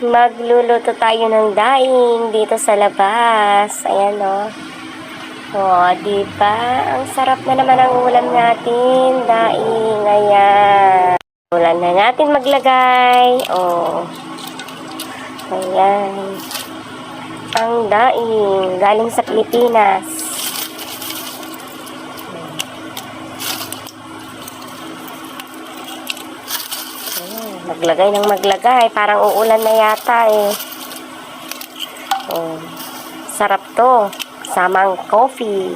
Magluluto tayo ng daing dito sa labas. Ayan o. Diba? Ang sarap na naman ang ulam natin. Daing. Ayan. Ulan na natin maglagay. Ayan. Ang daing. Galing sa Pilipinas. Maglagay ng maglagay. Parang uulan na yata eh. Sarap to. Samang coffee.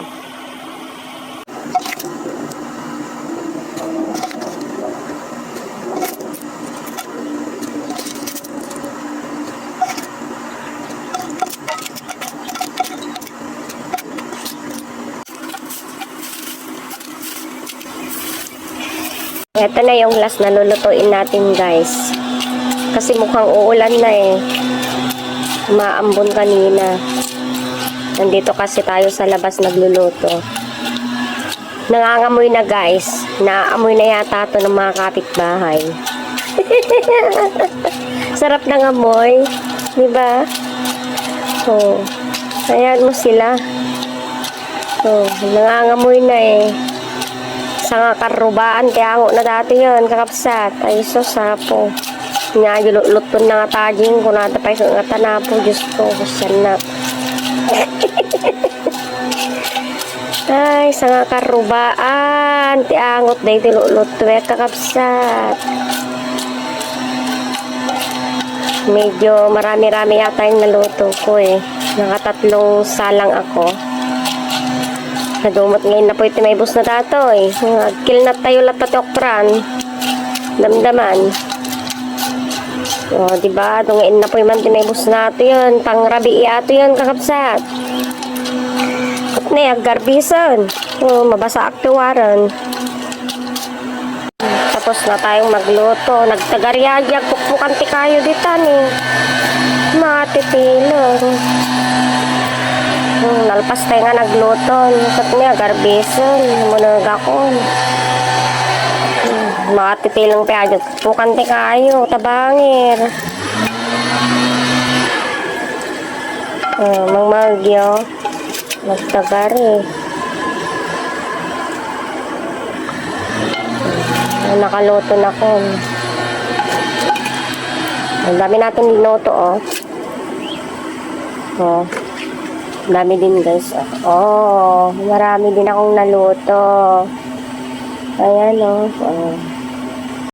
Ito na yung last na lulutuin natin, guys. Kasi mukhang uulan na eh. Maambon kanina. Nandito kasi tayo sa labas nagluluto. Nangangamoy na, guys. Naamoy na yata ito ng mga kapitbahay. Sarap ng amoy. Diba? Ayan mo sila. Nangangamoy na eh. Sa nga karubaan, tiyango na dati yun, kakapsat. Ay, so, sapo. Nga, luton na nga tajing, kung natapay ko nga tanapo, Diyos ko, kusyan na. Ay, sa nga karubaan, tiyangot, dahi tilulutwe, kakapsat. Medyo marami-rami yata yung naluto ko eh. Nakatatlong salang ako. Nadumot ngayon na po ito may bus na dato eh. Kill na tayo lapat okran. Damdaman. Diba? Ngayon na po yung may bus na ito yun. Pangrabi ato yun kakapsat. At na yung garbison. Mabasa aktuwaran. Tapos na tayong magluto. Nagtagaryayag. Pukpukanti kayo dito ni. Matipilong. Nalpas tayo nga nagluto. Kat niya, garbison. Munag ako. Makatipilang piyadyo. Pukante kayo. Tabangir. Mangmagyo. Magtagari. Nakaluto na ko. Ang dami natin niluto, dami din, guys. Marami din akong naluto. Ayan,